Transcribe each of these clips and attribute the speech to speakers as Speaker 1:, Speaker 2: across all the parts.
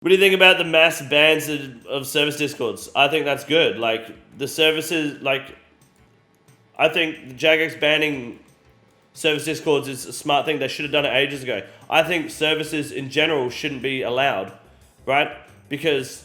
Speaker 1: What do you think about the mass bans of service discords? I think that's good. Like, the services, like, I think Jagex banning service discords is a smart thing. They should have done it ages ago. I think services in general shouldn't be allowed, right? Because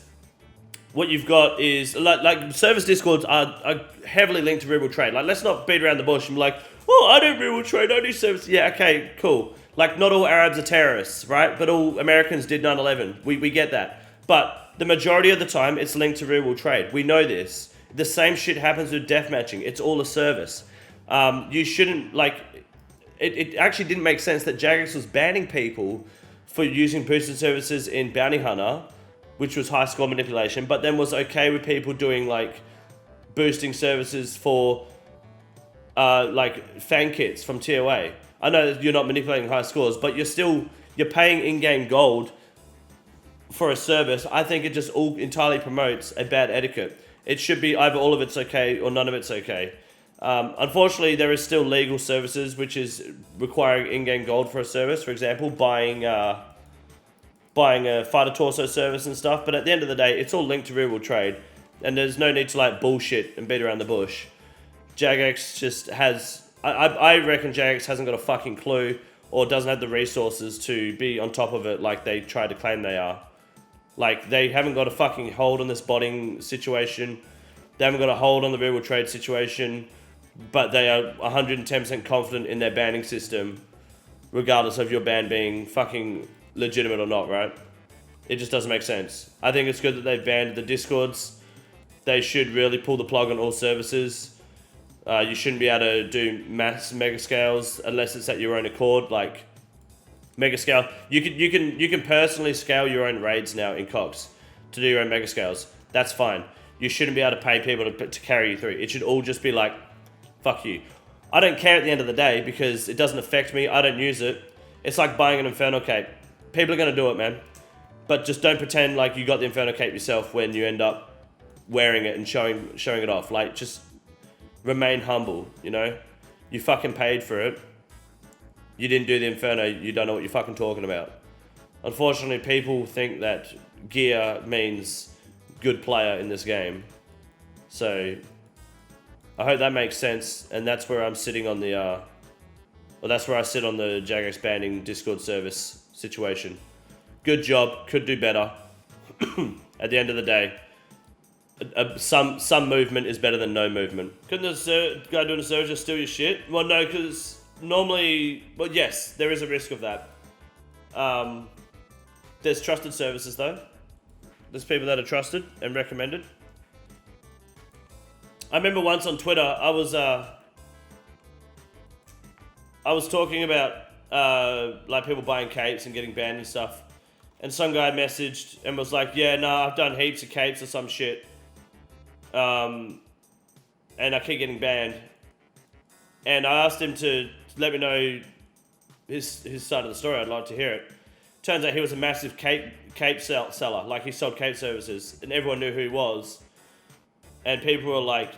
Speaker 1: what you've got is, like service discords are heavily linked to real trade. Like, let's not beat around the bush and be like, oh, I don't real trade, I do service. Yeah, okay, cool. Like, not all Arabs are terrorists, right? But all Americans did 9/11. We get that. But the majority of the time, it's linked to real trade. We know this. The same shit happens with death matching. It's all a service. You shouldn't, like, it actually didn't make sense that Jagex was banning people for using boosted services in Bounty Hunter, which was high score manipulation, but then was okay with people doing, like, boosting services for, like, fan kits from TOA. I know that you're not manipulating high scores, but you're paying in-game gold for a service. I think it just all entirely promotes a bad etiquette. It should be either all of it's okay or none of it's okay. Unfortunately, there is still legal services, which is requiring in-game gold for a service. For example, buying a fighter torso service and stuff. But at the end of the day, it's all linked to real-world trade, and there's no need to, like, bullshit and beat around the bush. Jagex just has... I reckon Jagex hasn't got a fucking clue or doesn't have the resources to be on top of it like they try to claim they are. Like, they haven't got a fucking hold on this botting situation. They haven't got a hold on the real-world trade situation, but they are 110% confident in their banning system, regardless of your ban being fucking legitimate or not, right? It just doesn't make sense. I think it's good that they've banned the discords. They should really pull the plug on all services. You shouldn't be able to do mass mega scales unless it's at your own accord. Like, mega scale, you can personally scale your own raids now in Cox to do your own mega scales. That's fine. You shouldn't be able to pay people to carry you through. It should all just be like, fuck you. I don't care at the end of the day because it doesn't affect me. I don't use it. It's like buying an Inferno cape. People are gonna do it, man. But just don't pretend like you got the Inferno cape yourself when you end up wearing it and showing it off. Like, just remain humble, you know? You fucking paid for it. You didn't do the Inferno, you don't know what you're fucking talking about. Unfortunately, people think that gear means good player in this game. So, I hope that makes sense, and that's where I'm sitting on the, well, that's where I sit on the Jagex banning Discord service situation. Good job, could do better. At the end of the day, some movement is better than no movement. Couldn't the guy doing a service just steal your shit? Well, no, because normally, well, yes, there is a risk of that. There's trusted services though. There's people that are trusted and recommended. I remember once on Twitter, I was talking about like people buying capes and getting banned and stuff, and some guy messaged and was like, "Yeah, no, I've done heaps of capes or some shit, and I keep getting banned." And I asked him to let me know his side of the story. I'd like to hear it. Turns out he was a massive cape seller. Like, he sold cape services, and everyone knew who he was. And people were like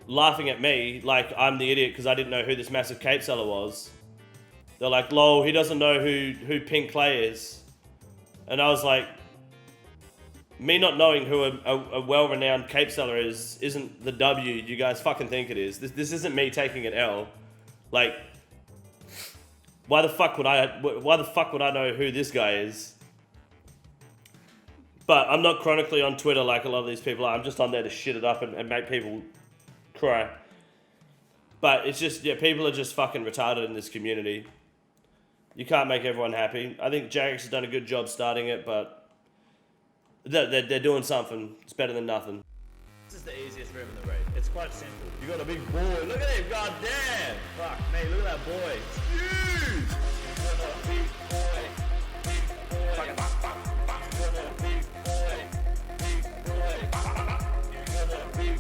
Speaker 1: laughing at me like I'm the idiot because I didn't know who this massive cape seller was. They're like, "Lol, he doesn't know who Pink Clay is." And I was like, me not knowing who a well-renowned cape seller is isn't the W you guys fucking think it is. This isn't me taking an L. Like, why the fuck would I know who this guy is? But I'm not chronically on Twitter like a lot of these people are. I'm just on there to shit it up and make people cry. But it's just, yeah, people are just fucking retarded in this community. You can't make everyone happy. I think Jagex has done a good job starting it, but they're doing something. It's better than nothing.
Speaker 2: This is the easiest move in the raid. It's quite simple. You got a big boy. Look at him. God damn. Fuck me. Look at that boy. It's huge. You got a big boy. Big boy. Fucking fuck, fuck, fuck. You got a big boy. Big boy. You got a big